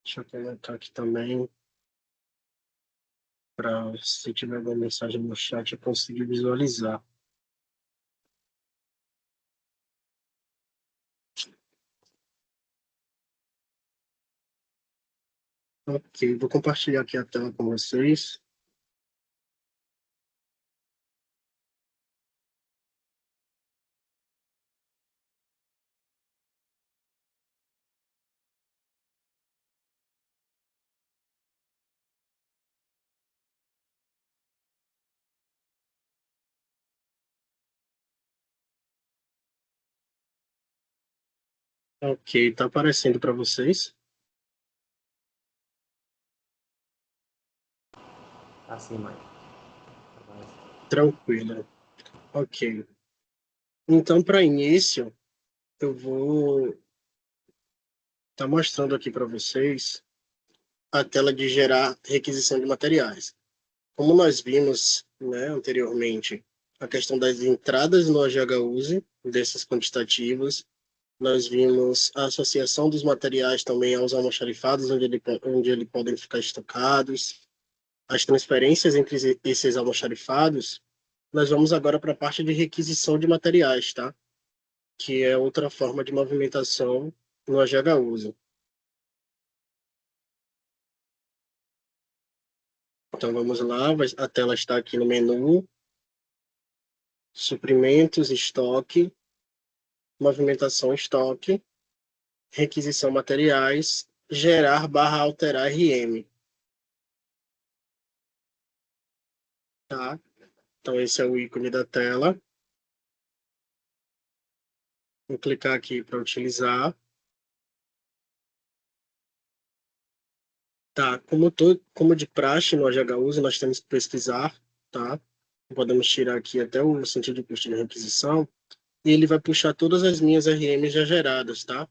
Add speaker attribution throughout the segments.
Speaker 1: Deixa eu colocar aqui também, para se tiver alguma mensagem no chat eu conseguir visualizar. Ok, vou compartilhar aqui a tela com vocês. Ok, está aparecendo para vocês?
Speaker 2: Assim, mãe.
Speaker 1: Tranquilo. Ok. Então, para início, eu vou estar mostrando aqui para vocês a tela de gerar requisição de materiais. Como nós vimos, né, anteriormente, a questão das entradas no AGHUSE, dessas quantitativas, nós vimos a associação dos materiais também aos almoxarifados, onde eles podem ficar estocados, as transferências entre esses almoxarifados. Nós vamos agora para a parte de requisição de materiais, tá? Que é outra forma de movimentação no AGHUSE. Então vamos lá, a tela está aqui no menu, suprimentos, estoque, movimentação estoque, requisição materiais, gerar/alterar RM, tá? Então esse é o ícone da tela. Vou clicar aqui para utilizar. Tá, como de praxe no AGHUSE, nós temos que pesquisar, tá? Podemos tirar aqui até o sentido de custo de requisição, e ele vai puxar todas as minhas RMs já geradas, tá?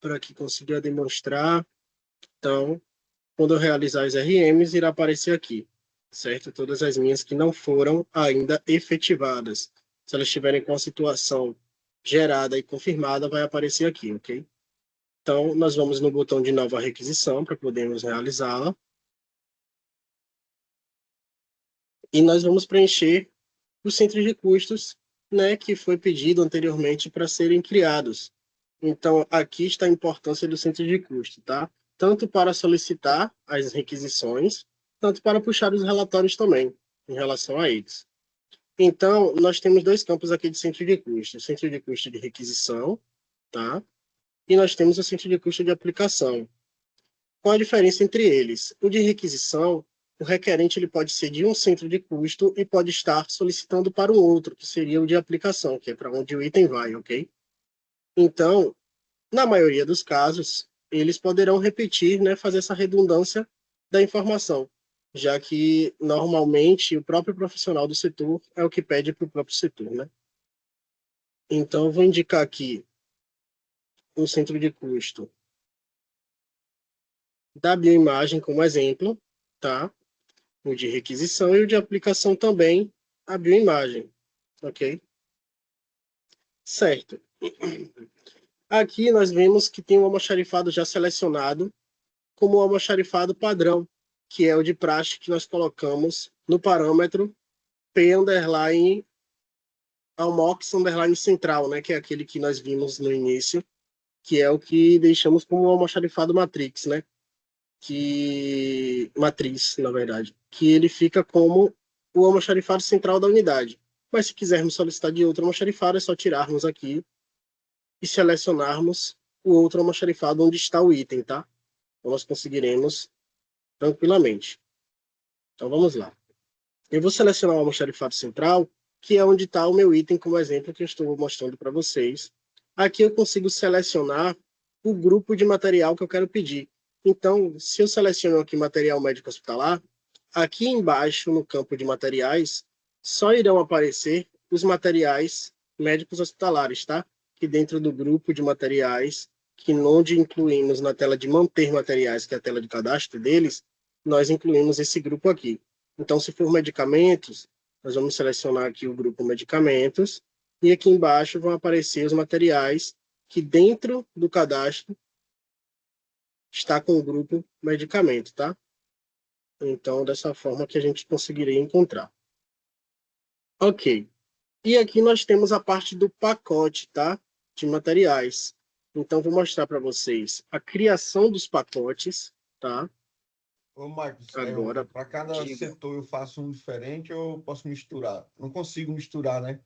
Speaker 1: Para que consiga demonstrar. Então, quando eu realizar as RMs, irá aparecer aqui, certo? Todas as minhas que não foram ainda efetivadas. Se elas estiverem com a situação gerada e confirmada, vai aparecer aqui, ok? Então, nós vamos no botão de nova requisição para podermos realizá-la. E nós vamos preencher os centros de custos, né, que foi pedido anteriormente para serem criados. Então, aqui está a importância do centro de custo, tá? Tanto para solicitar as requisições, tanto para puxar os relatórios também, em relação a eles. Então, nós temos dois campos aqui de centro de custo: o centro de custo de requisição, tá? E nós temos o centro de custo de aplicação. Qual a diferença entre eles? O de requisição, o requerente ele pode ser de um centro de custo e pode estar solicitando para o outro, que seria o de aplicação, que é para onde o item vai, ok? Então, na maioria dos casos, eles poderão repetir, né, fazer essa redundância da informação, já que normalmente o próprio profissional do setor é o que pede para o próprio setor, né? Então, eu vou indicar aqui um centro de custo da bioimagem como exemplo, tá? O de requisição e o de aplicação também, a bioimagem, ok? Certo. Aqui nós vemos que tem um almoxarifado já selecionado como o almoxarifado padrão, que é o de praxe que nós colocamos no parâmetro P underline almox underline central, né? Que é aquele que nós vimos no início, que é o que deixamos como o almoxarifado matrix, né? Que matriz, na verdade, que ele fica como o almoxarifado central da unidade. Mas se quisermos solicitar de outro almoxarifado, é só tirarmos aqui e selecionarmos o outro almoxarifado onde está o item, tá? Então nós conseguiremos tranquilamente. Então vamos lá. Eu vou selecionar o almoxarifado central, que é onde está o meu item, como exemplo que eu estou mostrando para vocês. Aqui eu consigo selecionar o grupo de material que eu quero pedir. Então, se eu seleciono aqui material médico hospitalar, aqui embaixo no campo de materiais, só irão aparecer os materiais médicos hospitalares, tá? Que dentro do grupo de materiais, que onde incluímos na tela de manter materiais, que é a tela de cadastro deles, nós incluímos esse grupo aqui. Então, se for medicamentos, nós vamos selecionar aqui o grupo medicamentos, e aqui embaixo vão aparecer os materiais que dentro do cadastro está com o grupo medicamento, tá? Então, dessa forma que a gente conseguiria encontrar. Ok. E aqui nós temos a parte do pacote, tá? De materiais. Então, vou mostrar para vocês a criação dos pacotes, tá?
Speaker 2: Ô, Marcos,
Speaker 1: Agora,
Speaker 2: para cada
Speaker 1: diga.
Speaker 2: setor eu faço um diferente ou eu posso misturar? Não consigo misturar, né?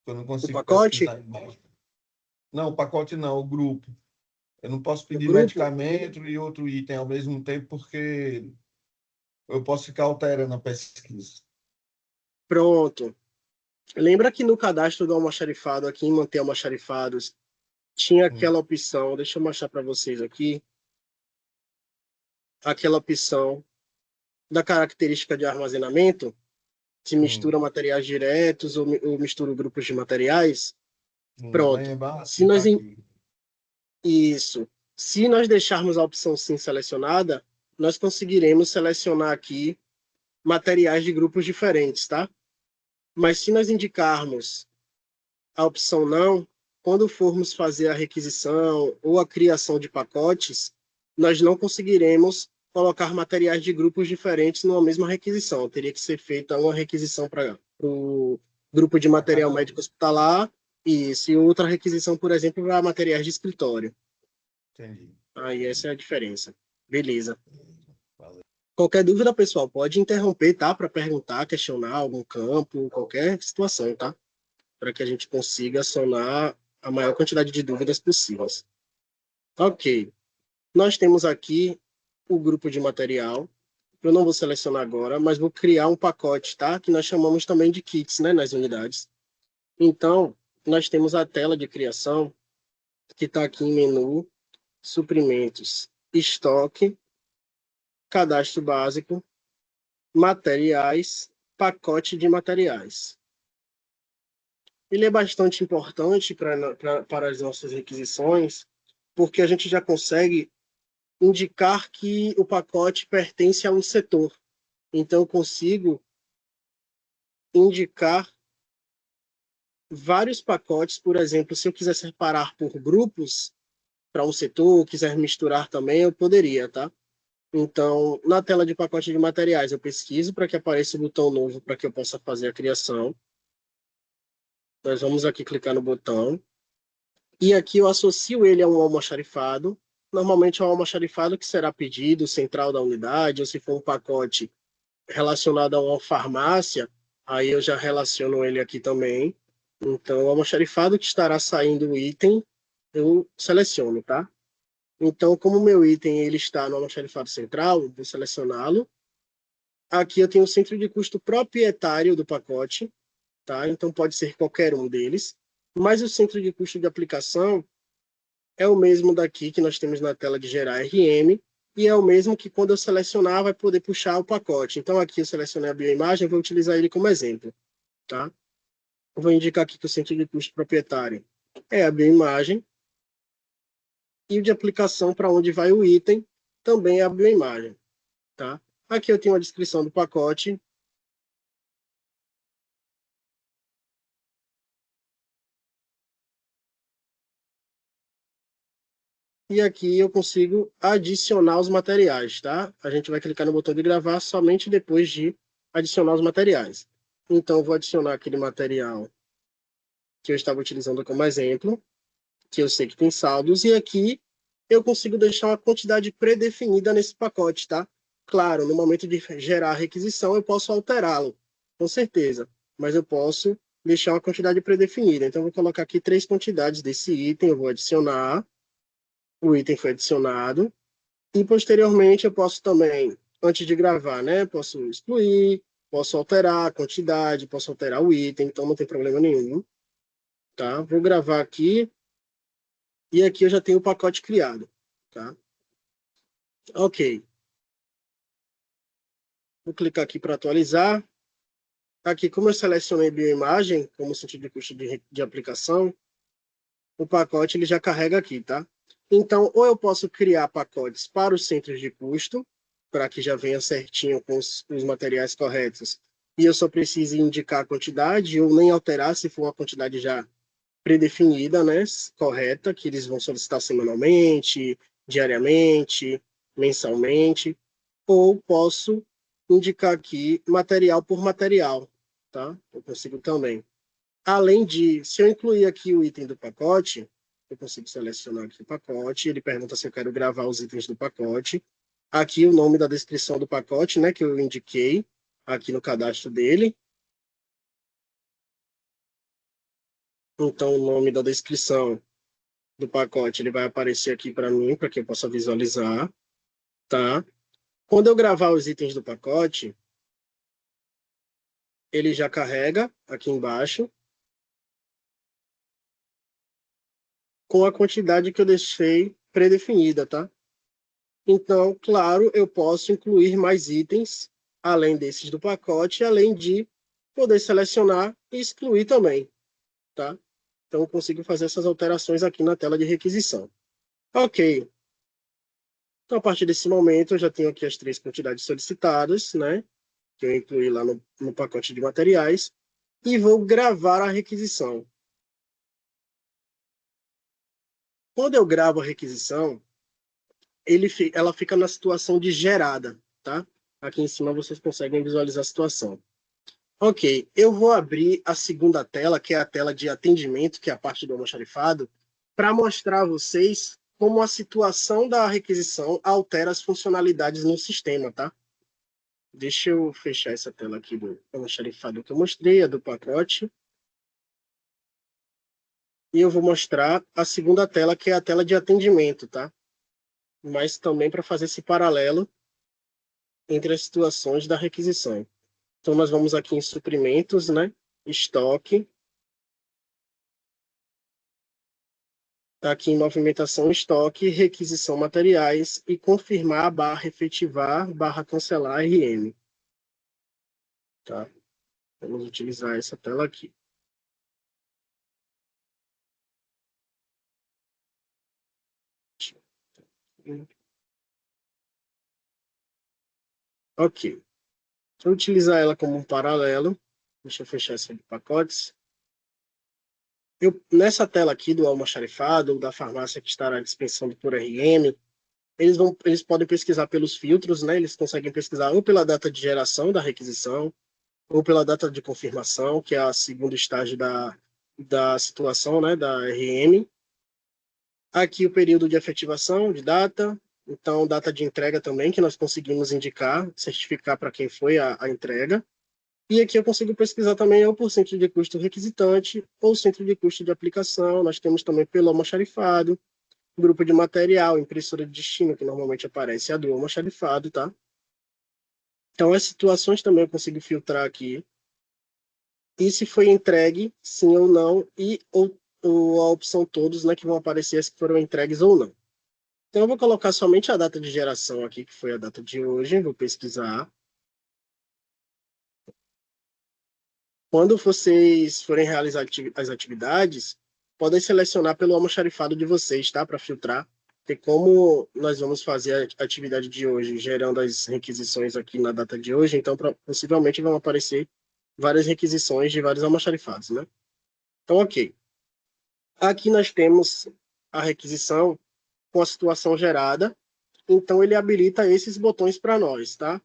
Speaker 2: Eu não
Speaker 1: O
Speaker 2: consigo
Speaker 1: pacote,
Speaker 2: pesquisar embaixo. Não, o pacote não, o grupo. Eu não posso
Speaker 1: o
Speaker 2: pedir
Speaker 1: grupo,
Speaker 2: medicamento e outro item ao mesmo tempo, porque eu posso ficar alterando a pesquisa.
Speaker 1: pronto. Lembra que no cadastro do almoxarifado, aqui em manter almoxarifados, tinha
Speaker 2: Hum,
Speaker 1: aquela opção, deixa eu mostrar para vocês aqui, aquela opção da característica de armazenamento, se
Speaker 2: hum,
Speaker 1: mistura materiais diretos ou mistura grupos de materiais.
Speaker 2: Lá
Speaker 1: Pronto. Se
Speaker 2: embaixo está
Speaker 1: nós
Speaker 2: aqui.
Speaker 1: Isso. Se nós deixarmos a opção sim selecionada, nós conseguiremos selecionar aqui materiais de grupos diferentes, tá? Mas se nós indicarmos a opção não, quando formos fazer a requisição ou a criação de pacotes, nós não conseguiremos colocar materiais de grupos diferentes numa mesma requisição. Teria que ser feita uma requisição para o grupo de
Speaker 2: Para
Speaker 1: material
Speaker 2: cada um.
Speaker 1: médico hospitalar e se outra requisição, por exemplo, para materiais de escritório.
Speaker 2: Entendi.
Speaker 1: Aí essa é a diferença. Beleza.
Speaker 2: Valeu.
Speaker 1: Qualquer dúvida, pessoal, pode interromper, tá? Para perguntar, questionar algum campo, qualquer situação, tá? Para que a gente consiga sanar a maior quantidade de dúvidas possíveis. Ok. Nós temos aqui o grupo de material. Eu não vou selecionar agora, mas vou criar um pacote, tá? Que nós chamamos também de kits, né? Nas unidades. Então, nós temos a tela de criação, que está aqui em menu, suprimentos, estoque, cadastro básico, materiais, pacote de materiais. Ele é bastante importante para as nossas requisições, porque a gente já consegue indicar que o pacote pertence a um setor. Então, eu consigo indicar vários pacotes, por exemplo, se eu quiser separar por grupos para um setor, quiser misturar também, eu poderia, tá? Então, na tela de pacote de materiais, eu pesquiso para que apareça o botão novo para que eu possa fazer a criação. Nós vamos aqui clicar no botão. E aqui eu associo ele a um almoxarifado. Normalmente é um almoxarifado que será pedido central da unidade, ou se for um pacote relacionado a uma farmácia, aí eu já relaciono ele aqui também. Então, o almoxarifado que estará saindo o item, eu seleciono, tá? Então, como o meu item ele está no almoxarifado central, eu vou selecioná-lo. Aqui eu tenho o centro de custo proprietário do pacote, tá? Então, pode ser qualquer um deles. Mas o centro de custo de aplicação é o mesmo daqui que nós temos na tela de gerar RM, e é o mesmo que quando eu selecionar vai poder puxar o pacote. Então aqui eu selecionei a bioimagem, vou utilizar ele como exemplo, tá? Vou indicar aqui que o centro de custo proprietário é a bioimagem, e o de aplicação para onde vai o item também é a bioimagem, tá? Aqui eu tenho a descrição do pacote. E aqui eu consigo adicionar os materiais, tá? A gente vai clicar no botão de gravar somente depois de adicionar os materiais. Então, eu vou adicionar aquele material que eu estava utilizando como exemplo, que eu sei que tem saldos, e aqui eu consigo deixar uma quantidade pré-definida nesse pacote, tá? Claro, no momento de gerar a requisição, eu posso alterá-lo, com certeza, mas eu posso deixar uma quantidade pré-definida. Então, eu vou colocar aqui 3 quantidades desse item, eu vou adicionar, o item foi adicionado, e posteriormente eu posso também, antes de gravar, né, posso excluir, posso alterar a quantidade, posso alterar o item, então não tem problema nenhum, tá? Vou gravar aqui e aqui eu já tenho o pacote criado, tá? Ok. Vou clicar aqui para atualizar. Aqui, como eu selecionei bioimagem como sentido de custo de aplicação, o pacote ele já carrega aqui, tá? Então, ou eu posso criar pacotes para os centros de custo, para que já venha certinho com os materiais corretos, e eu só precise indicar a quantidade, ou nem alterar se for uma quantidade já predefinida, né, correta, que eles vão solicitar semanalmente, diariamente, mensalmente, ou posso indicar aqui material por material, tá? Eu consigo também. Além de, se eu incluir aqui o item do pacote, eu consigo selecionar aqui o pacote, ele pergunta se eu quero gravar os itens do pacote. Aqui o nome da descrição do pacote, né, que eu indiquei aqui no cadastro dele. Então, o nome da descrição do pacote, ele vai aparecer aqui para mim, para que eu possa visualizar, tá? Quando eu gravar os itens do pacote, ele já carrega aqui embaixo com a quantidade que eu deixei predefinida, tá? Então, claro, eu posso incluir mais itens além desses do pacote, além de poder selecionar e excluir também, tá? Então, eu consigo fazer essas alterações aqui na tela de requisição. Ok. Então, a partir desse momento, eu já tenho aqui as 3 quantidades solicitadas, né? Que eu incluí lá no pacote de materiais, e vou gravar a requisição. Quando eu gravo a requisição, ela fica na situação de gerada, tá? Aqui em cima vocês conseguem visualizar a situação. Ok, eu vou abrir a segunda tela, que é a tela de atendimento, que é a parte do almoxarifado, para mostrar a vocês como a situação da requisição altera as funcionalidades no sistema, tá? Deixa eu fechar essa tela aqui do almoxarifado que eu mostrei, a do pacote. E eu vou mostrar a segunda tela, que é a tela de atendimento, tá? Mas também para fazer esse paralelo entre as situações da requisição. Então, nós vamos aqui em suprimentos, né? Estoque. Tá aqui em movimentação estoque, requisição materiais e confirmar barra efetivar barra cancelar RM. Tá? Vamos utilizar essa tela aqui. Ok. Vou utilizar ela como um paralelo. Deixa eu fechar esse de pacotes. Nessa tela aqui do almoxarifado, da farmácia que estará dispensando por RM, eles podem pesquisar pelos filtros, né? Eles conseguem pesquisar ou pela data de geração da requisição, ou pela data de confirmação, que é a segundo estágio da situação, né? Da RM. Aqui o período de efetivação, de data, então data de entrega também, que nós conseguimos indicar, certificar para quem foi a entrega. E aqui eu consigo pesquisar também ou por centro de custo requisitante ou centro de custo de aplicação. Nós temos também pelo almoxarifado, grupo de material, impressora de destino, que normalmente aparece a do almoxarifado, tá? Então, as situações também eu consigo filtrar aqui. E se foi entregue, sim ou não, ou a opção todos, né, que vão aparecer as que foram entregues ou não. Então, eu vou colocar somente a data de geração aqui, que foi a data de hoje, vou pesquisar. Quando vocês forem realizar as atividades, podem selecionar pelo almoxarifado de vocês, tá? Para filtrar. Porque como nós vamos fazer a atividade de hoje, gerando as requisições aqui na data de hoje, então possivelmente vão aparecer várias requisições de vários almoxarifados, né? Então, ok. Aqui nós temos a requisição com a situação gerada, então ele habilita esses botões para nós, tá?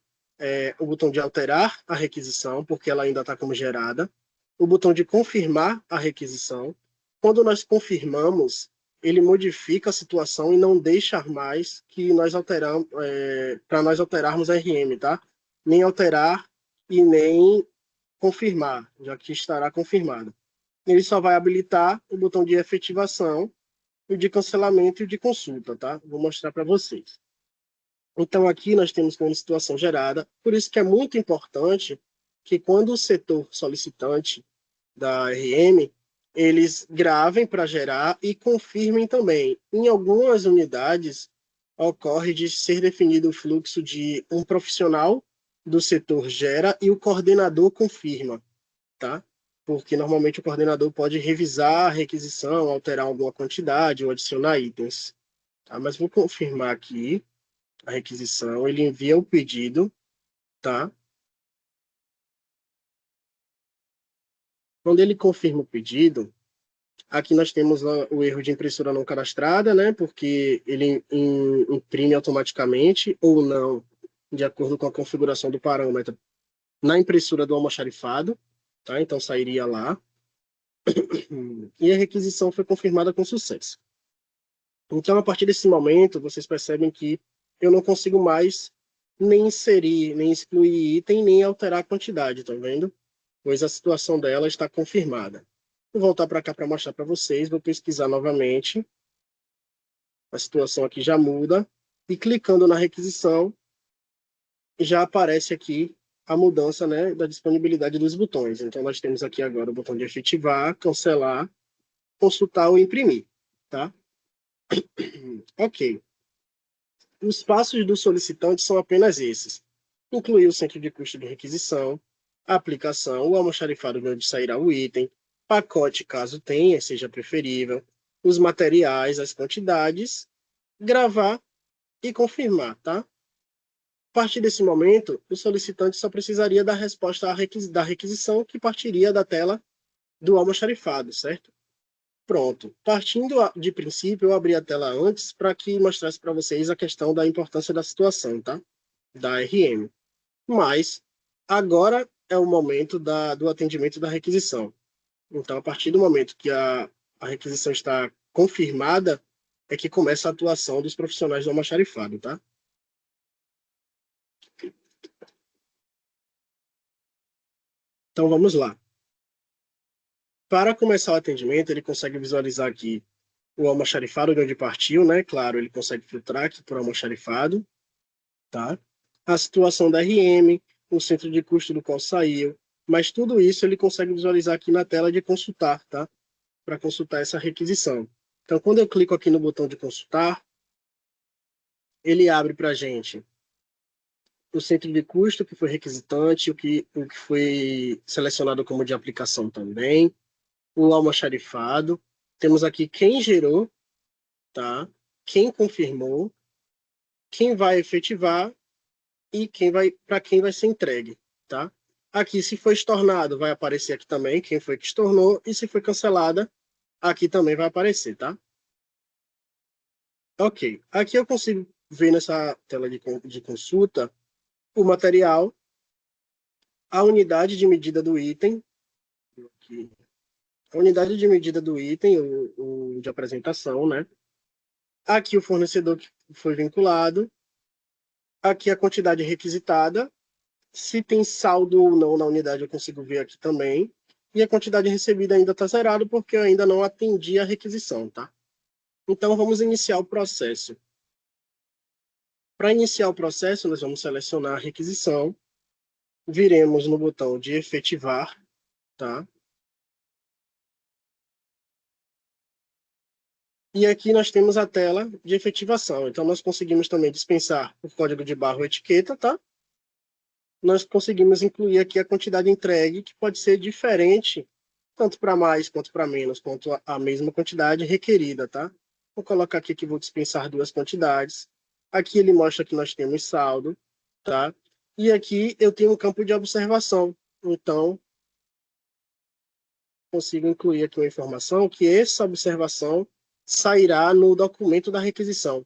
Speaker 1: O botão de alterar a requisição, porque ela ainda está como gerada, o botão de confirmar a requisição. Quando nós confirmamos, ele modifica a situação e não deixa mais que nós alteramos, para nós alterarmos a RM, tá? Nem alterar e nem confirmar, já que estará confirmado. Ele só vai habilitar o botão de efetivação, o de cancelamento e o de consulta, tá? Vou mostrar para vocês. Então, aqui nós temos como situação gerada, por isso que é muito importante que quando o setor solicitante da RM, eles gravem para gerar e confirmem também. Em algumas unidades, ocorre de ser definido o fluxo de um profissional do setor gera e o coordenador confirma, tá? Porque normalmente o coordenador pode revisar a requisição, alterar alguma quantidade ou adicionar itens. Tá? Mas vou confirmar aqui a requisição, ele envia o pedido, tá? Quando ele confirma o pedido, Aqui nós temos o erro de impressora não cadastrada, né? Porque ele imprime automaticamente ou não, de acordo com a configuração do parâmetro, na impressora do almoxarifado, tá? Então sairia lá. E a requisição foi confirmada com sucesso. Então, a partir desse momento, vocês percebem que eu não consigo mais nem inserir, nem excluir item, nem alterar a quantidade, tá vendo? Pois a situação dela está confirmada. Vou voltar para cá para mostrar para vocês, vou pesquisar novamente. A situação aqui já muda. E clicando na requisição, já aparece aqui a mudança, né, da disponibilidade dos botões. Então, nós temos aqui agora o botão de efetivar, cancelar, consultar ou imprimir, tá? Ok. Os passos do solicitante são apenas esses. Incluir o centro de custo de requisição, a aplicação, o almoxarifado de onde sairá o item, pacote caso tenha, seja preferível, os materiais, as quantidades, gravar e confirmar, tá? A partir desse momento, o solicitante só precisaria da resposta da requisição que partiria da tela do almoxarifado, certo? Pronto. Partindo de princípio, eu abri a tela antes para que mostrasse para vocês a questão da importância da situação, tá? Da RM. Mas agora é o momento do atendimento da requisição. Então, a partir do momento que a requisição está confirmada, é que começa a atuação dos profissionais do almoxarifado, tá? Então, vamos lá. Para começar o atendimento, ele consegue visualizar aqui o almoxarifado de onde partiu, né? Claro, ele consegue filtrar aqui por almoxarifado, tá? A situação da RM, o centro de custo do qual saiu, mas tudo isso ele consegue visualizar aqui na tela de consultar, tá? Para consultar essa requisição. Então, quando eu clico aqui no botão de consultar, ele abre para a gente o centro de custo, que foi requisitante, o que foi selecionado como de aplicação também, o almoxarifado. Temos aqui quem gerou, tá? Quem confirmou, quem vai efetivar e para quem vai ser entregue, tá? Aqui, se foi estornado, vai aparecer aqui também quem foi que estornou, e se foi cancelada, aqui também vai aparecer, tá? Ok. Aqui eu consigo ver nessa tela de consulta o material, a unidade de medida do item, aqui, a unidade de medida do item, o de apresentação, né? Aqui o fornecedor que foi vinculado, aqui a quantidade requisitada, se tem saldo ou não na unidade eu consigo ver aqui também, e a quantidade recebida ainda está zerada porque eu ainda não atendi a requisição, tá? Então vamos iniciar o processo. Para iniciar o processo, nós vamos selecionar a requisição, viremos no botão de efetivar, tá? E aqui nós temos a tela de efetivação. Então, nós conseguimos também dispensar o código de barra ou etiqueta, tá? Nós conseguimos incluir aqui a quantidade entregue, que pode ser diferente, tanto para mais quanto para menos, quanto a mesma quantidade requerida, tá? Vou colocar aqui que vou dispensar duas quantidades. Aqui ele mostra que nós temos saldo, tá? E aqui eu tenho um campo de observação. Então, consigo incluir aqui uma informação que essa observação sairá no documento da requisição.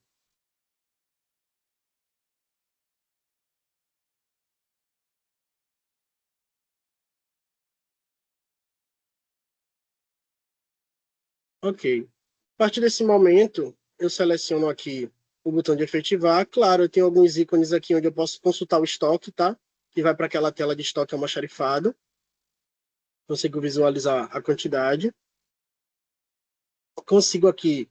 Speaker 1: Ok. A partir desse momento, eu seleciono aqui o botão de efetivar. Claro, eu tenho alguns ícones aqui onde eu posso consultar o estoque, tá? Que vai para aquela tela de estoque almoxarifado. Consigo visualizar a quantidade. Consigo aqui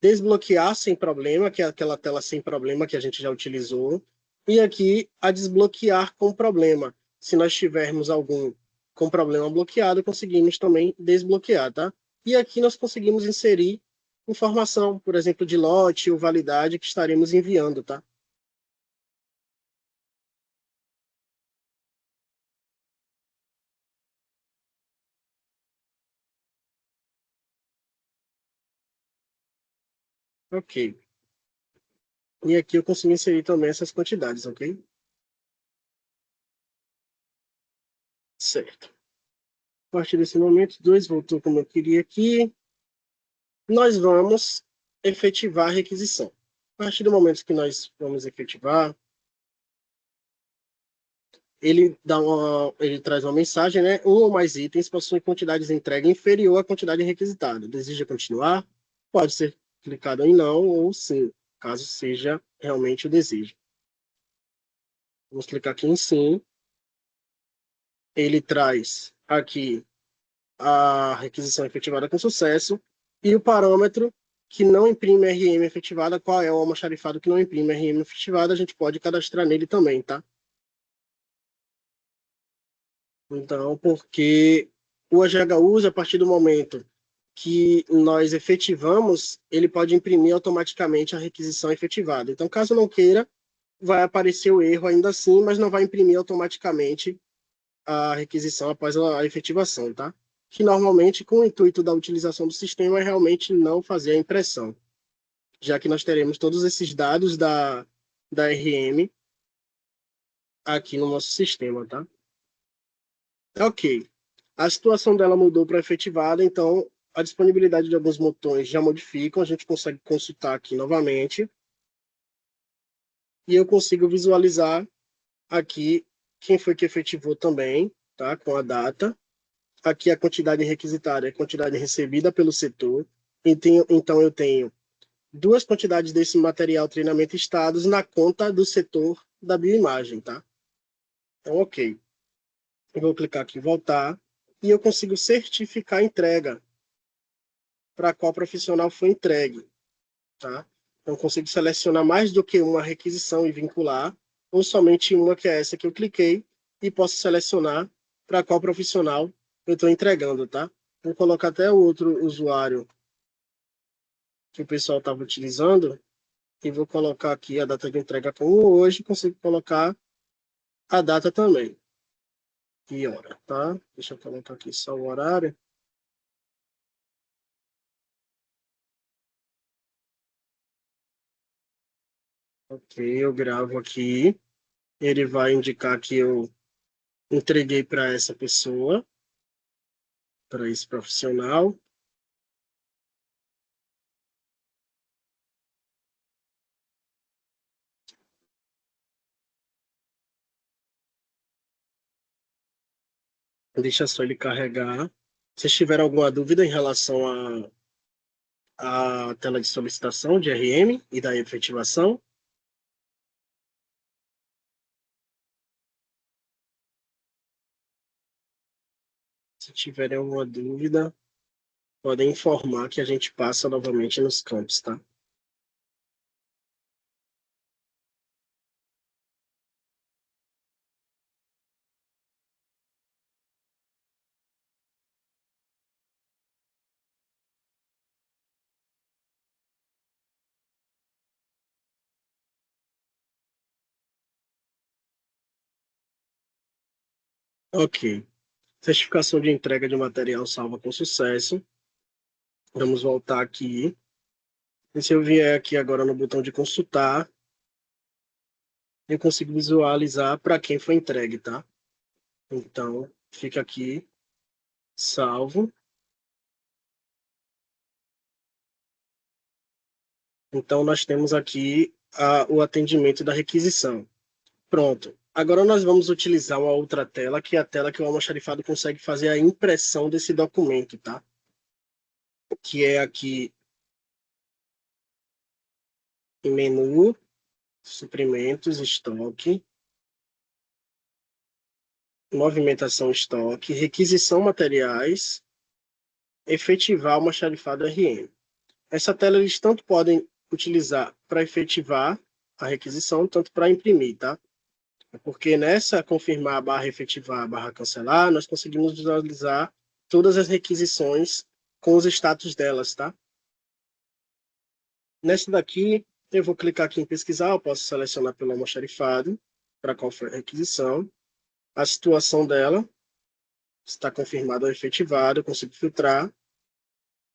Speaker 1: desbloquear sem problema, que é aquela tela sem problema que a gente já utilizou. E aqui a desbloquear com problema. Se nós tivermos algum com problema bloqueado, conseguimos também desbloquear, tá? E aqui nós conseguimos inserir informação, por exemplo, de lote ou validade que estaremos enviando, tá? Ok. E aqui eu consigo inserir também essas quantidades, ok? Certo. A partir desse momento, 2 voltou como eu queria aqui. nós vamos efetivar a requisição. A partir do momento que nós vamos efetivar, ele traz uma mensagem, né? Um ou mais itens possuem quantidade de entrega inferior à quantidade requisitada. Deseja continuar? Pode ser clicado em não ou sim, caso seja realmente o desejo. Vamos clicar aqui em sim. Ele traz aqui a requisição efetivada com sucesso e o parâmetro que não imprime RM efetivada. Qual é o almoxarifado que não imprime RM efetivada? A gente pode cadastrar nele também, tá? Então, porque o AGHUS, a partir do momento que nós efetivamos, ele pode imprimir automaticamente a requisição efetivada. Então, caso não queira, vai aparecer o erro ainda assim, mas não vai imprimir automaticamente a requisição após a efetivação, tá? Que normalmente, com o intuito da utilização do sistema, é realmente não fazer a impressão, já que nós teremos todos esses dados da RM aqui no nosso sistema, tá? Ok. A situação dela mudou para efetivada, então a disponibilidade de alguns botões já modificam, a gente consegue consultar aqui novamente, e eu consigo visualizar aqui quem foi que efetivou também, tá? Com a data. Aqui a quantidade requisitada é a quantidade recebida pelo setor. Então eu tenho duas quantidades desse material treinamento estados na conta do setor da bioimagem, tá? Então, ok. Eu vou clicar aqui em voltar e eu consigo certificar a entrega para qual profissional foi entregue, tá? Então, eu consigo selecionar mais do que uma requisição e vincular, ou somente uma, que é essa que eu cliquei, e posso selecionar para qual profissional eu estou entregando, tá? Vou colocar até o outro usuário que o pessoal estava utilizando, e vou colocar aqui a data de entrega como hoje, consigo colocar a data também. E hora, tá? Deixa eu colocar aqui só o horário. Ok, eu gravo aqui. Ele vai indicar que eu entreguei para essa pessoa, para esse profissional. Deixa só ele carregar. Se tiver alguma dúvida em relação à tela de solicitação de RM e da efetivação, se tiverem alguma dúvida, podem informar que a gente passa novamente nos campos, tá? Ok. Certificação de entrega de material salva com sucesso. Vamos voltar aqui. E se eu vier aqui agora no botão de consultar, eu consigo visualizar para quem foi entregue, tá? Então, fica aqui, salvo. Então, nós temos aqui o atendimento da requisição. Pronto. Agora nós vamos utilizar uma outra tela, que é a tela que o almoxarifado consegue fazer a impressão desse documento, tá? Que é aqui em menu, suprimentos, estoque, movimentação estoque, requisição materiais, efetivar almoxarifado RM. Essa tela eles tanto podem utilizar para efetivar a requisição, tanto para imprimir, tá? Porque nessa confirmar barra efetivar barra cancelar, nós conseguimos visualizar todas as requisições com os status delas, tá? Nessa daqui, eu vou clicar aqui em pesquisar, eu posso selecionar pelo almoxarifado, para qual foi a requisição, a situação dela, está confirmada ou efetivada, eu consigo filtrar,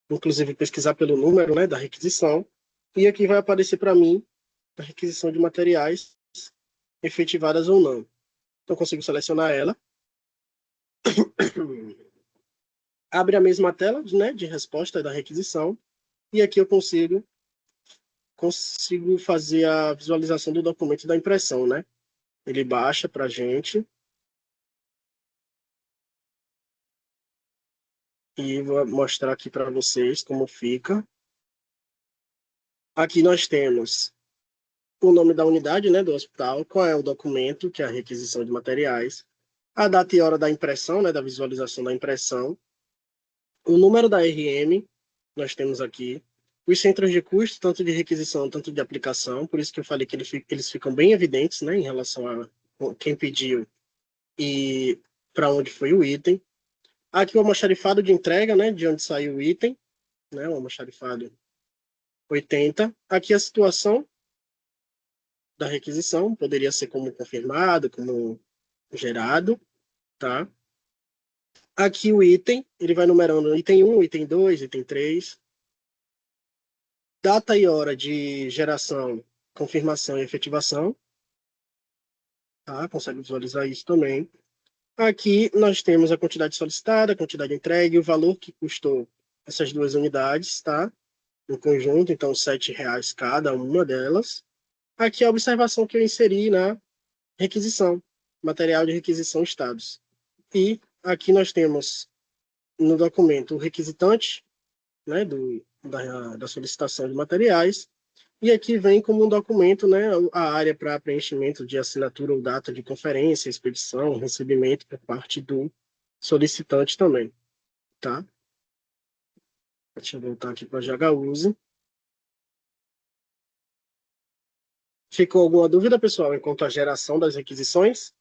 Speaker 1: inclusive pesquisar pelo número, né, da requisição, e aqui vai aparecer para mim a requisição de materiais efetivadas ou não. Então, eu consigo selecionar ela. Abre a mesma tela, né, de resposta da requisição e aqui eu consigo fazer a visualização do documento da impressão, né? Ele baixa para a gente. E vou mostrar aqui para vocês como fica. Aqui nós temos o nome da unidade, né, do hospital, qual é o documento, que é a requisição de materiais, a data e hora da impressão, né, da visualização da impressão, o número da RM, nós temos aqui, os centros de custo, tanto de requisição, tanto de aplicação, por isso que eu falei que eles ficam bem evidentes, né, em relação a quem pediu e para onde foi o item. Aqui o almoxarifado de entrega, né, de onde saiu o item, né, o almoxarifado 80. Aqui a situação da requisição, poderia ser como confirmado, como gerado, tá? Aqui o item, ele vai numerando item 1, item 2, item 3. Data e hora de geração, confirmação e efetivação. Tá? Consegue visualizar isso também. Aqui nós temos a quantidade solicitada, a quantidade entregue, o valor que custou essas duas unidades, tá? No conjunto, então R$7 cada uma delas. Aqui a observação que eu inseri na requisição, material de requisição estados. E aqui nós temos no documento o requisitante, né, da solicitação de materiais, e aqui vem como um documento, né, a área para preenchimento de assinatura ou data de conferência, expedição, recebimento por parte do solicitante também, tá? Deixa eu voltar aqui para a GHUSE. Ficou alguma dúvida, pessoal, enquanto à geração das requisições?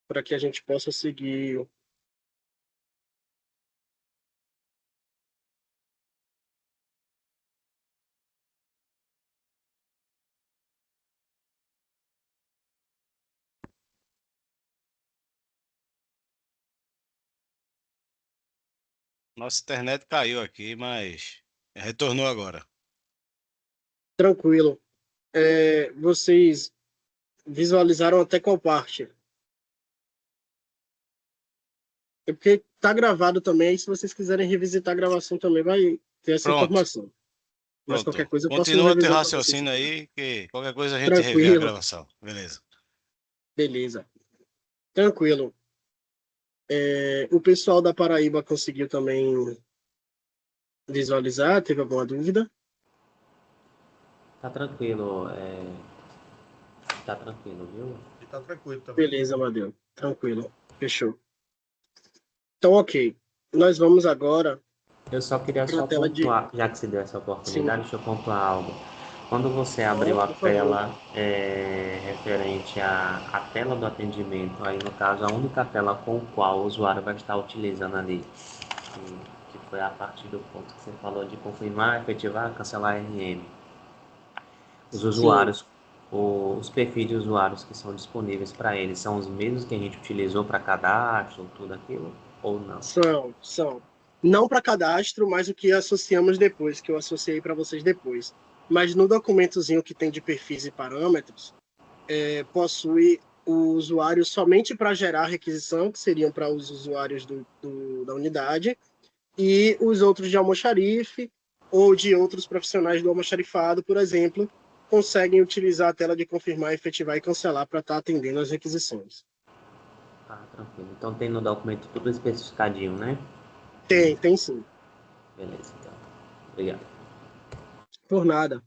Speaker 1: Para que a gente possa seguir.
Speaker 3: Nossa internet caiu aqui, mas retornou agora.
Speaker 1: Tranquilo. Vocês visualizaram até qual parte? É porque tá gravado também, e se vocês quiserem revisitar a gravação também vai ter essa
Speaker 3: Pronto,
Speaker 1: informação. Mas qualquer
Speaker 3: pronto.
Speaker 1: coisa eu posso
Speaker 3: Continua teu
Speaker 1: revisar para vocês.
Speaker 3: raciocínio aí, que qualquer coisa a gente revê a
Speaker 1: Tranquilo,
Speaker 3: gravação. Beleza.
Speaker 1: beleza. Tranquilo. O pessoal da Paraíba conseguiu também visualizar? Teve alguma dúvida?
Speaker 4: Tá tranquilo, tá tranquilo, viu?
Speaker 2: E tá tranquilo também.
Speaker 1: Beleza, Amadeu. Tranquilo. Fechou. Então, ok. Nós vamos agora
Speaker 4: Eu só queria
Speaker 1: para a
Speaker 4: só
Speaker 1: tela de...
Speaker 4: pontuar, já que você deu essa
Speaker 1: Sim,
Speaker 4: oportunidade, deixa eu pontuar algo. Quando você abriu a
Speaker 1: por favor.
Speaker 4: tela referente à tela do atendimento, aí no caso a única tela com o qual o usuário vai estar utilizando ali, que foi a partir do ponto que você falou de confirmar, efetivar, cancelar RM. Os
Speaker 1: Sim,
Speaker 4: usuários, os perfis de usuários que são disponíveis para eles são os mesmos que a gente utilizou para cadastro, tudo aquilo, ou não?
Speaker 1: são. Não para cadastro, mas o que associamos depois, que eu associei para vocês depois. Mas no documentozinho que tem de perfis e parâmetros, possui o usuário somente para gerar requisição, que seriam para os usuários da unidade, e os outros de almoxarife ou de outros profissionais do almoxarifado, por exemplo, conseguem utilizar a tela de confirmar, efetivar e cancelar para estar atendendo às requisições.
Speaker 4: Ah, tranquilo. Então tem no documento tudo especificadinho, né?
Speaker 1: Tem sim.
Speaker 4: Beleza, então. Obrigado.
Speaker 1: Por nada.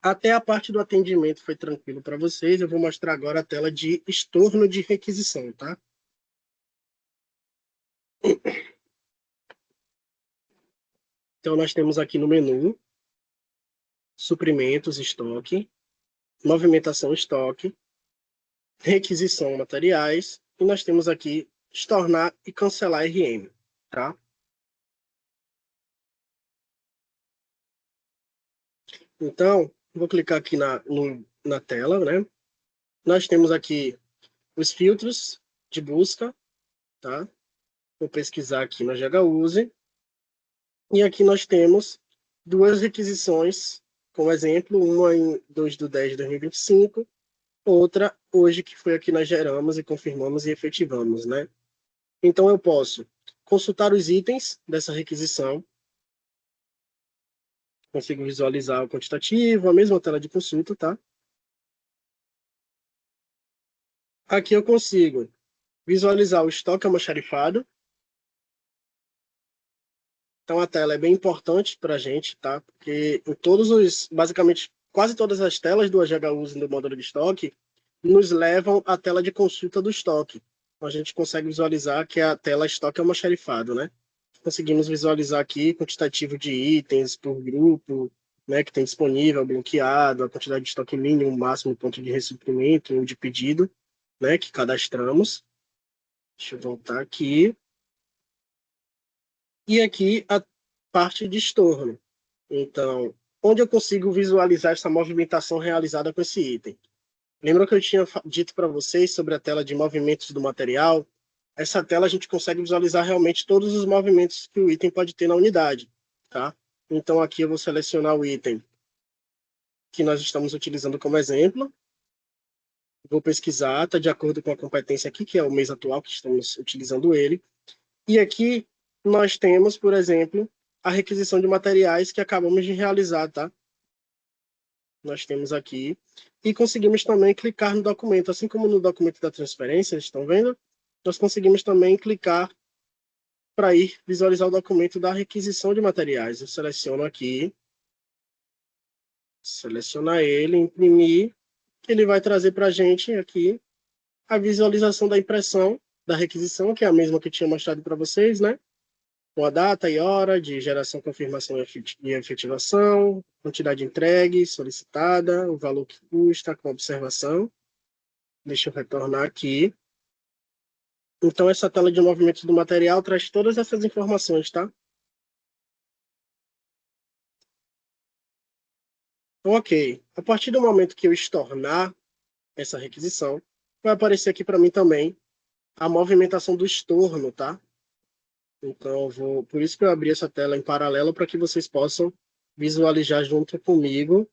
Speaker 1: Até a parte do atendimento foi tranquilo para vocês. Eu vou mostrar agora a tela de estorno de requisição, tá? Então, nós temos aqui no menu suprimentos, estoque, movimentação, estoque, requisição, materiais, e nós temos aqui estornar e cancelar RM, tá? Então, vou clicar aqui na tela, né? Nós temos aqui os filtros de busca, tá? Vou pesquisar aqui na GHUSE. E aqui nós temos duas requisições, como exemplo, uma em 2/10/2025, outra hoje que foi aqui nós geramos e confirmamos e efetivamos, né? Então, eu posso consultar os itens dessa requisição, consigo visualizar o quantitativo, a mesma tela de consulta, tá? Aqui eu consigo visualizar o estoque almoxarifado. Então, a tela é bem importante para a gente, tá? Porque em basicamente, quase todas as telas do AGHU do módulo de estoque nos levam à tela de consulta do estoque. Então, a gente consegue visualizar que a tela estoque almoxarifado, né? Conseguimos visualizar aqui quantitativo de itens por grupo, né, que tem disponível, bloqueado, a quantidade de estoque mínimo, máximo, ponto de ressuprimento ou de pedido, né, que cadastramos. Deixa eu voltar aqui. E aqui a parte de estorno. Então, onde eu consigo visualizar essa movimentação realizada com esse item? Lembra que eu tinha dito para vocês sobre a tela de movimentos do material? Essa tela a gente consegue visualizar realmente todos os movimentos que o item pode ter na unidade, tá? Então, aqui eu vou selecionar o item que nós estamos utilizando como exemplo. Vou pesquisar, está de acordo com a competência aqui, que é o mês atual que estamos utilizando ele. E aqui nós temos, por exemplo, a requisição de materiais que acabamos de realizar, tá? Nós temos aqui. E conseguimos também clicar no documento, assim como no documento da transferência, estão vendo? Nós conseguimos também clicar para ir visualizar o documento da requisição de materiais. Eu seleciono aqui, selecionar ele, imprimir, ele vai trazer para a gente aqui a visualização da impressão da requisição, que é a mesma que eu tinha mostrado para vocês, né? Com a data e hora de geração, confirmação e efetivação, quantidade entregue, solicitada, o valor que custa, com observação. Deixa eu retornar aqui. Então, essa tela de movimentos do material traz todas essas informações, tá? Então, ok. A partir do momento que eu estornar essa requisição, vai aparecer aqui para mim também a movimentação do estorno, tá? Então, por isso que eu abri essa tela em paralelo, para que vocês possam visualizar junto comigo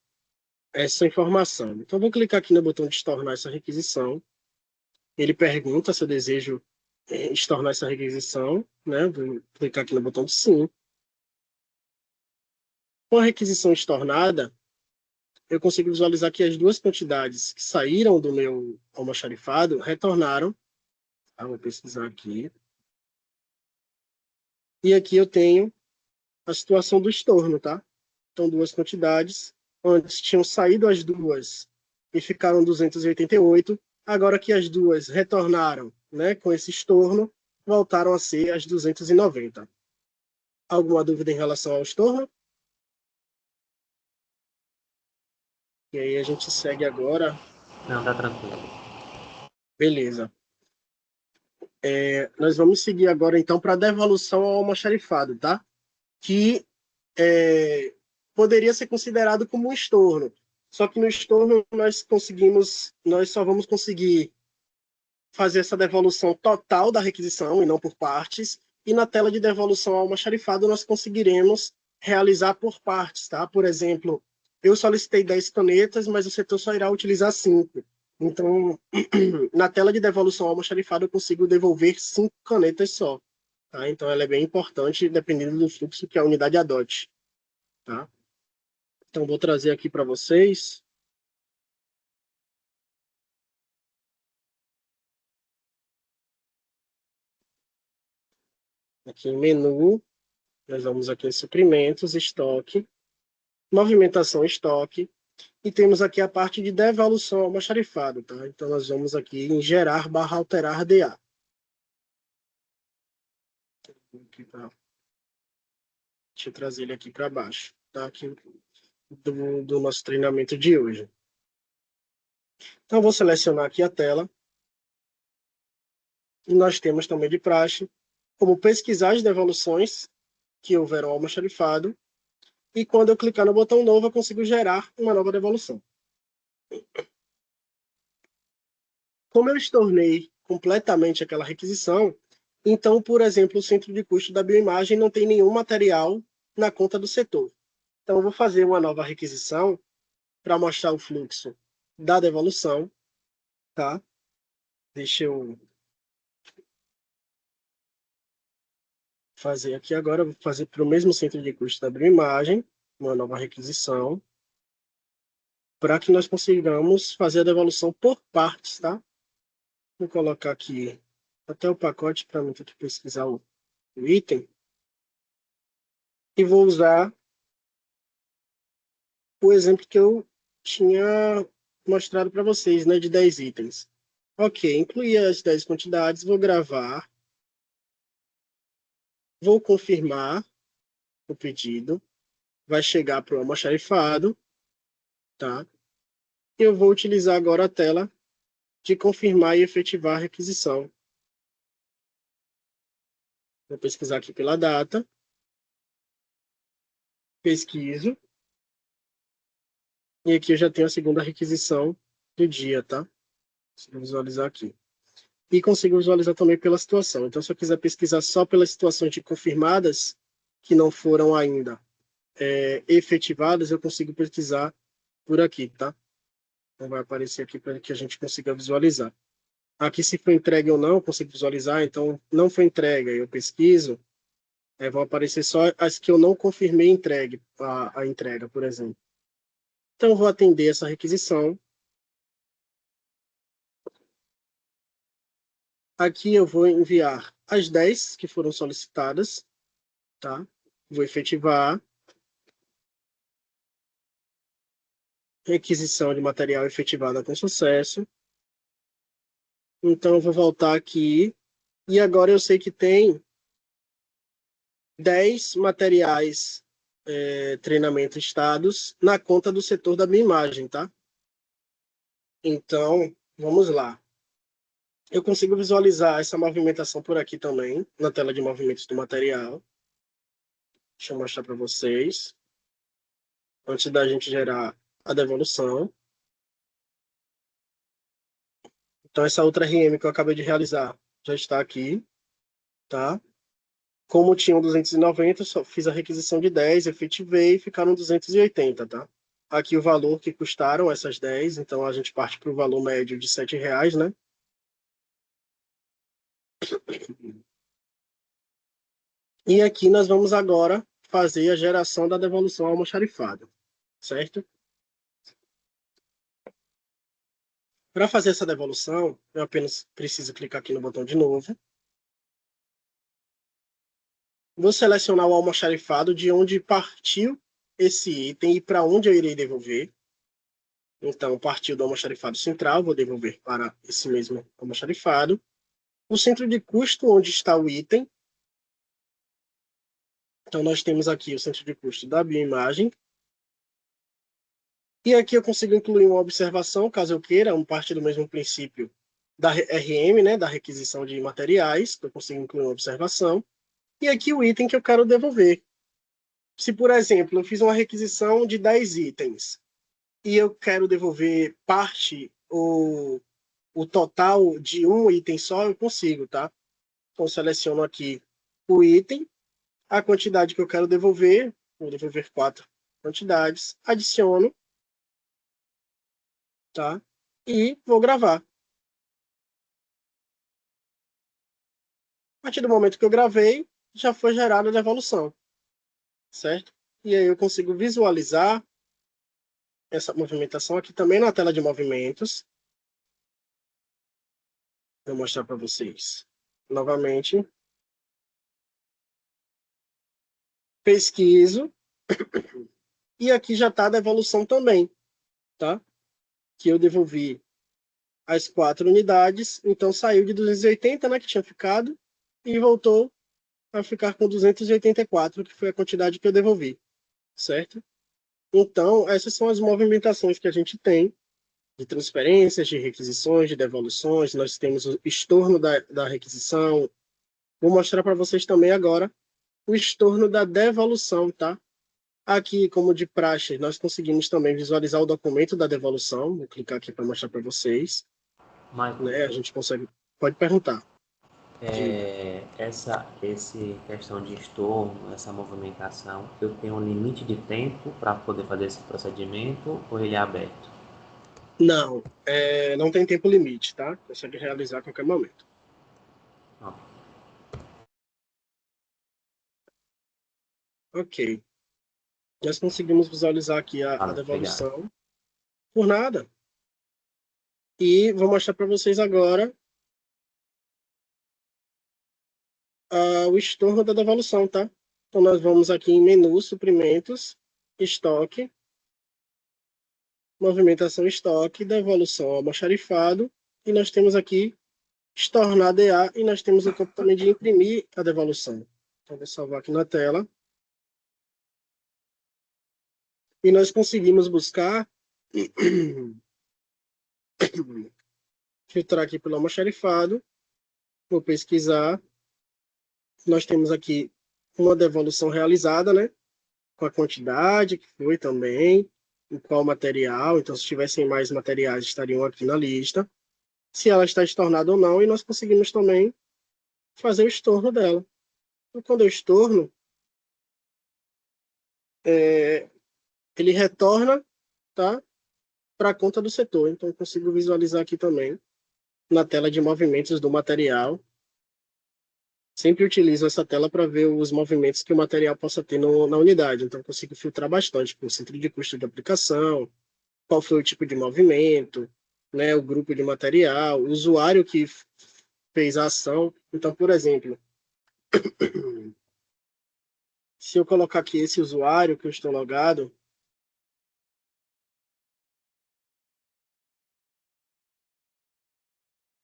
Speaker 1: essa informação. Então, vou clicar aqui no botão de estornar essa requisição. Ele pergunta se eu desejo estornar essa requisição, né? Vou clicar aqui no botão de sim. Com a requisição estornada, eu consigo visualizar que as duas quantidades que saíram do meu almoxarifado retornaram. Vou pesquisar aqui. E aqui eu tenho a situação do estorno, tá? Então, duas quantidades. Antes tinham saído as duas e ficaram 288. Agora que as duas retornaram, né, com esse estorno, voltaram a ser as 290. Alguma dúvida em relação ao estorno? E aí a gente segue agora.
Speaker 4: Não, tá tranquilo.
Speaker 1: Beleza. Nós vamos seguir agora, então, para a devolução ao almoxarifado, tá? Que poderia ser considerado como um estorno. Só que no estorno nós só vamos conseguir fazer essa devolução total da requisição e não por partes. E na tela de devolução ao almoxarifado nós conseguiremos realizar por partes, tá? Por exemplo, eu solicitei 10 canetas, mas o setor só irá utilizar 5. Então, na tela de devolução ao almoxarifado eu consigo devolver 5 canetas só. Tá? Então, ela é bem importante, dependendo do fluxo que a unidade adote. Tá? Então, vou trazer aqui para vocês. Aqui em menu, nós vamos aqui em suprimentos, estoque, movimentação estoque, e temos aqui a parte de devolução ao almoxarifado. Tá? Então, nós vamos aqui em gerar / alterar DA. Deixa eu trazer ele aqui para baixo. Tá? Aqui do nosso treinamento de hoje. Então, eu vou selecionar aqui a tela. E nós temos também de praxe como pesquisar as devoluções que houveram ao almoxarifado. E quando eu clicar no botão novo, eu consigo gerar uma nova devolução. Como eu estornei completamente aquela requisição, então, por exemplo, o centro de custo da bioimagem não tem nenhum material na conta do setor. Então, eu vou fazer uma nova requisição para mostrar o fluxo da devolução. Tá? Deixa eu fazer aqui agora, vou fazer para o mesmo centro de custo da bioimagem, uma nova requisição, para que nós consigamos fazer a devolução por partes, tá? Vou colocar aqui até o pacote para mim ter que pesquisar o item. E vou usar o exemplo que eu tinha mostrado para vocês, né, de 10 itens. Ok, incluí as 10 quantidades, vou gravar, vou confirmar o pedido, vai chegar para o almoxarifado, tá? E eu vou utilizar agora a tela de confirmar e efetivar a requisição. Vou pesquisar aqui pela data, pesquiso, e aqui eu já tenho a segunda requisição do dia, tá? Consigo visualizar aqui. E consigo visualizar também pela situação. Então, se eu quiser pesquisar só pelas situações de confirmadas, que não foram ainda efetivadas, eu consigo pesquisar por aqui, tá? Então, vai aparecer aqui para que a gente consiga visualizar. Aqui, se foi entregue ou não, eu consigo visualizar. Então, não foi entregue, eu pesquiso, vão aparecer só as que eu não confirmei a entrega, por exemplo. Então, eu vou atender essa requisição. Aqui eu vou enviar as 10 que foram solicitadas, tá? Vou efetivar. Requisição de material efetivada com sucesso. Então, eu vou voltar aqui. E agora eu sei que tem 10 materiais treinamento estados na conta do setor da minha imagem, tá? Então, vamos lá. Eu consigo visualizar essa movimentação por aqui também, na tela de movimentos do material. Deixa eu mostrar para vocês. Antes da gente gerar a devolução. Então, essa outra RM que eu acabei de realizar já está aqui, tá? Como tinham 290, só fiz a requisição de 10, efetivei e ficaram 280, tá? Aqui o valor que custaram essas 10, então a gente parte para o valor médio de R$ 7,00, né? E aqui nós vamos agora fazer a geração da devolução ao almoxarifado, certo? Para fazer essa devolução, eu apenas preciso clicar aqui no botão de novo. Vou selecionar o almoxarifado de onde partiu esse item e para onde eu irei devolver. Então, partiu do almoxarifado central, vou devolver para esse mesmo almoxarifado. O centro de custo, onde está o item. Então, nós temos aqui o centro de custo da bioimagem. E aqui eu consigo incluir uma observação, caso eu queira, parte do mesmo princípio da RM, né, da requisição de materiais. Eu consigo incluir uma observação. E aqui o item que eu quero devolver. Se, por exemplo, eu fiz uma requisição de 10 itens e eu quero devolver parte ou o total de um item só, eu consigo, tá? Então, seleciono aqui o item, a quantidade que eu quero devolver, vou devolver 4 quantidades, adiciono, tá? E vou gravar. A partir do momento que eu gravei, já foi gerada a devolução, certo? E aí eu consigo visualizar essa movimentação aqui também na tela de movimentos. Vou mostrar para vocês novamente. Pesquiso. E aqui já está a devolução também, tá? Que eu devolvi as 4 unidades, então saiu de 280, né, que tinha ficado, e voltou a ficar com 284, que foi a quantidade que eu devolvi, certo? Então, essas são as movimentações que a gente tem de transferências, de requisições, de devoluções. Nós temos o estorno da requisição. Vou mostrar para vocês também agora o estorno da devolução, tá? Aqui, como de praxe, nós conseguimos também visualizar o documento da devolução. Vou clicar aqui para mostrar para vocês.
Speaker 4: Michael,
Speaker 1: Né? A gente consegue... Pode perguntar.
Speaker 4: essa questão de estorno, essa movimentação, eu tenho um limite de tempo para poder fazer esse procedimento ou ele é aberto?
Speaker 1: Não, não tem tempo limite, tá? Consegue realizar a qualquer momento.
Speaker 4: Não.
Speaker 1: Ok. Nós conseguimos visualizar aqui a
Speaker 4: Valeu,
Speaker 1: devolução. Por nada. E vou mostrar para vocês agora o estorno da devolução, tá? Então, nós vamos aqui em menu, suprimentos, estoque, movimentação estoque, devolução ao almoxarifado, e nós temos aqui estornar DA, e nós temos o campo também de imprimir a devolução. Então, vou salvar aqui na tela. E nós conseguimos buscar, filtrar aqui pelo almoxarifado, vou pesquisar, nós temos aqui uma devolução realizada, né? Com a quantidade que foi também, em qual material, então se tivessem mais materiais estariam aqui na lista, se ela está estornada ou não, e nós conseguimos também fazer o estorno dela. Então, quando eu estorno, ele retorna, tá, para a conta do setor. Então eu consigo visualizar aqui também, na tela de movimentos do material. Sempre utilizo essa tela para ver os movimentos que o material possa ter na unidade. Então, eu consigo filtrar bastante por centro de custo de aplicação, qual foi o tipo de movimento, né, o grupo de material, o usuário que fez a ação. Então, por exemplo, se eu colocar aqui esse usuário que eu estou logado,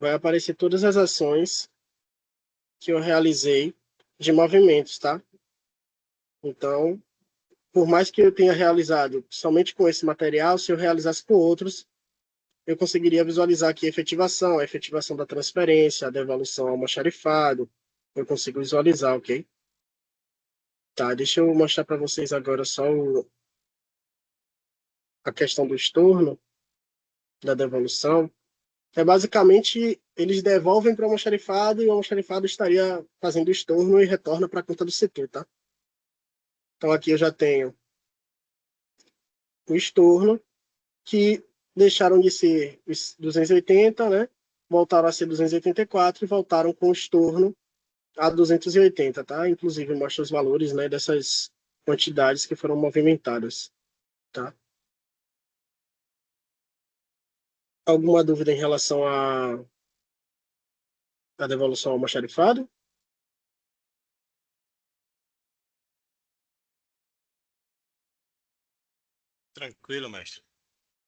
Speaker 1: vai aparecer todas as ações que eu realizei de movimentos, tá? Então, por mais que eu tenha realizado somente com esse material, se eu realizasse com outros, eu conseguiria visualizar aqui a efetivação da transferência, a devolução ao almoxarifado, eu consigo visualizar, ok? Tá, deixa eu mostrar para vocês agora só a questão do estorno, da devolução. É basicamente, eles devolvem para o almoxarifado e o almoxarifado estaria fazendo estorno e retorna para a conta do setor, tá? Então aqui eu já tenho o estorno, que deixaram de ser os 280, né? Voltaram a ser 284 e voltaram com o estorno a 280, tá? Inclusive mostra os valores, né, dessas quantidades que foram movimentadas, tá? Alguma dúvida em relação à devolução ao almoxarifado?
Speaker 3: Tranquilo, mestre.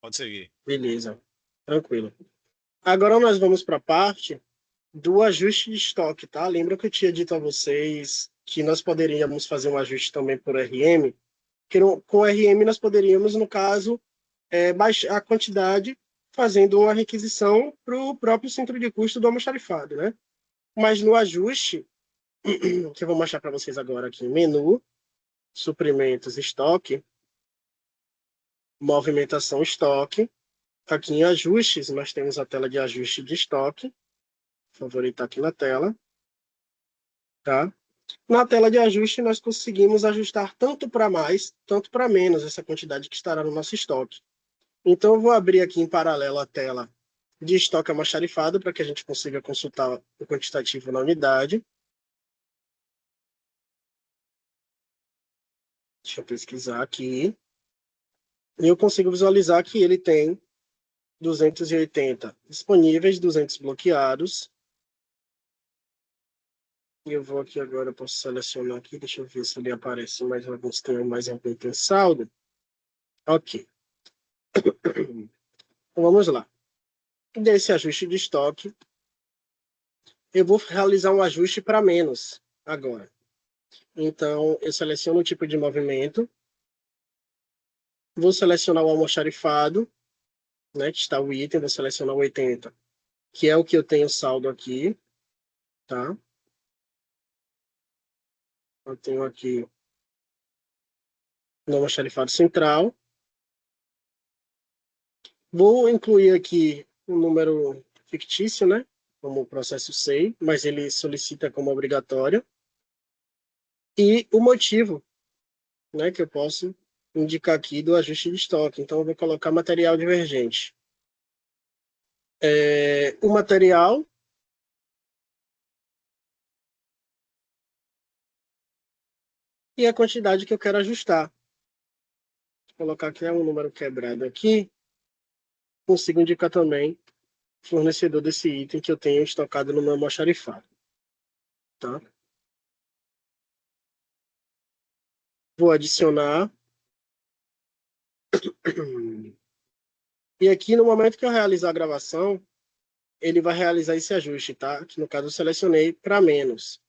Speaker 3: Pode seguir.
Speaker 1: Beleza, tranquilo. Agora nós vamos para a parte do ajuste de estoque, tá? Lembra que eu tinha dito a vocês que nós poderíamos fazer um ajuste também por RM? Que com RM nós poderíamos, no caso, baixar a quantidade fazendo uma requisição para o próprio centro de custo do almoxarifado, né? Mas no ajuste, que eu vou mostrar para vocês agora aqui, menu, suprimentos, estoque, movimentação estoque. Aqui em ajustes, nós temos a tela de ajuste de estoque. Favoritar aqui na tela. Tá? Na tela de ajuste, nós conseguimos ajustar tanto para mais, tanto para menos essa quantidade que estará no nosso estoque. Então, eu vou abrir aqui em paralelo a tela de estoque almoxarifado para que a gente consiga consultar o quantitativo na unidade. Deixa eu pesquisar aqui. E eu consigo visualizar que ele tem 280 disponíveis, 200 bloqueados. E eu vou aqui agora, posso selecionar aqui, deixa eu ver se ele aparece mais alguns, tem mais algum tem saldo. Ok. Então vamos lá. Desse ajuste de estoque, eu vou realizar um ajuste para menos agora. Então, eu seleciono o tipo de movimento, vou selecionar o almoxarifado, né, que está o item, vou selecionar o 80, que é o que eu tenho saldo aqui, tá? Eu tenho aqui no almoxarifado central. Vou incluir aqui um número fictício, né, como o processo SEI, mas ele solicita como obrigatório. E o motivo, né, que eu posso indicar aqui do ajuste de estoque. Então, eu vou colocar material divergente. O material e a quantidade que eu quero ajustar. Vou colocar que é um número quebrado aqui, consigo indicar também o fornecedor desse item que eu tenho estocado no meu almoxarifado. Tá? Vou adicionar. E aqui, no momento que eu realizar a gravação, ele vai realizar esse ajuste, tá? Que no caso eu selecionei para menos.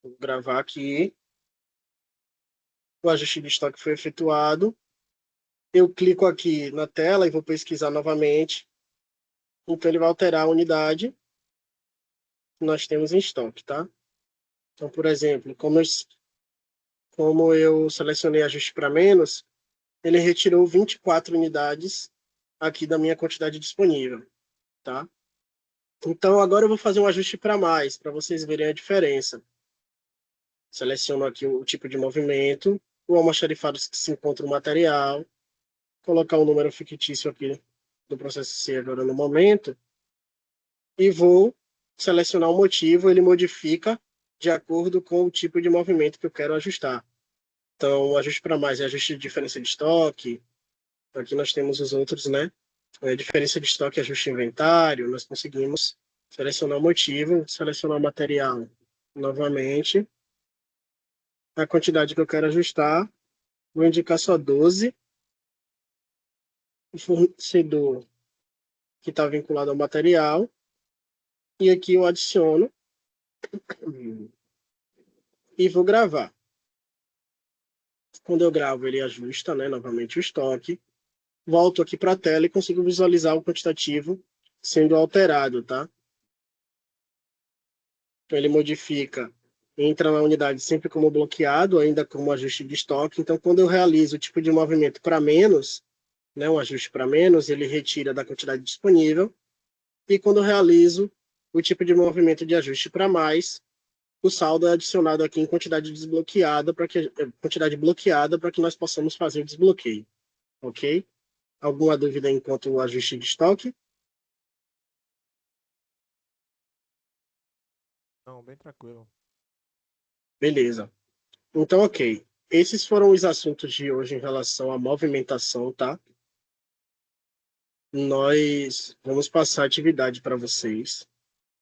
Speaker 1: Vou gravar aqui. O ajuste de estoque foi efetuado. Eu clico aqui na tela e vou pesquisar novamente. Então ele vai alterar a unidade que nós temos em estoque, tá? Então, por exemplo, como eu selecionei ajuste para menos, ele retirou 24 unidades aqui da minha quantidade disponível, tá? Então agora eu vou fazer um ajuste para mais, para vocês verem a diferença. Seleciono aqui o tipo de movimento, o almoxarifado que se encontra o material, colocar o número fictício aqui do processo C agora no momento, e vou selecionar o motivo, ele modifica de acordo com o tipo de movimento que eu quero ajustar. Então, o ajuste para mais é ajuste de diferença de estoque. Aqui nós temos os outros, né? Diferença de estoque, ajuste de inventário. Nós conseguimos selecionar o motivo, selecionar o material novamente. A quantidade que eu quero ajustar, vou indicar só 12. O fornecedor que está vinculado ao material. E aqui eu adiciono e vou gravar. Quando eu gravo, ele ajusta, né, novamente o estoque. Volto aqui para a tela e consigo visualizar o quantitativo sendo alterado, tá? Então ele modifica, entra na unidade sempre como bloqueado, ainda como ajuste de estoque. Então, quando eu realizo o tipo de movimento para menos, né, um ajuste para menos, ele retira da quantidade disponível. E quando eu realizo o tipo de movimento de ajuste para mais, o saldo é adicionado aqui em quantidade desbloqueada quantidade bloqueada para que nós possamos fazer o desbloqueio, ok? Alguma dúvida enquanto o ajuste de estoque?
Speaker 5: Não, bem tranquilo.
Speaker 1: Beleza. Então, ok. Esses foram os assuntos de hoje em relação à movimentação, tá? Nós vamos passar a atividade para vocês.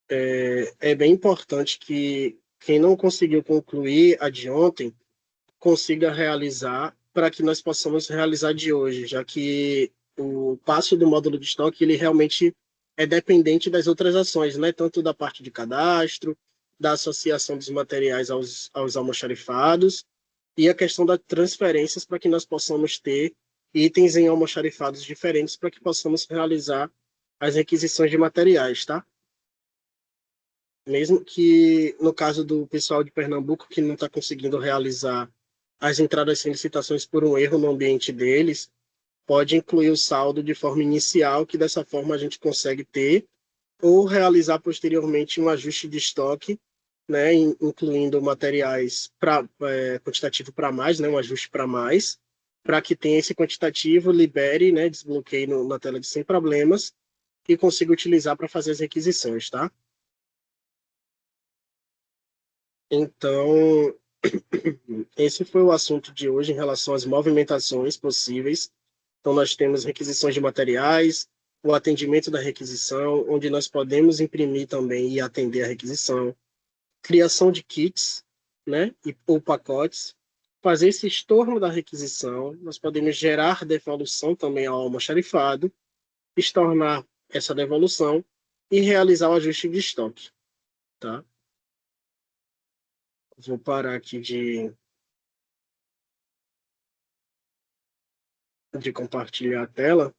Speaker 1: É bem importante que quem não conseguiu concluir a de ontem consiga realizar para que nós possamos realizar de hoje, já que o passo do módulo de estoque ele realmente é dependente das outras ações, né? Tanto da parte de cadastro, da associação dos materiais aos almoxarifados e a questão das transferências para que nós possamos ter itens em almoxarifados diferentes para que possamos realizar as requisições de materiais, tá? Mesmo que no caso do pessoal de Pernambuco que não está conseguindo realizar as entradas sem licitações por um erro no ambiente deles, pode incluir o saldo de forma inicial, que dessa forma a gente consegue ter, ou realizar posteriormente um ajuste de estoque, né, incluindo materiais quantitativo para mais, né, um ajuste para mais, para que tenha esse quantitativo, libere, né, desbloqueie na tela de sem problemas e consiga utilizar para fazer as requisições, tá? Então, esse foi o assunto de hoje em relação às movimentações possíveis. Então, nós temos requisições de materiais, o atendimento da requisição, onde nós podemos imprimir também e atender a requisição, criação de kits, né, ou pacotes, fazer esse estorno da requisição, nós podemos gerar devolução também ao almoxarifado, estornar essa devolução e realizar o ajuste de estoque, tá? Vou parar aqui de compartilhar a tela.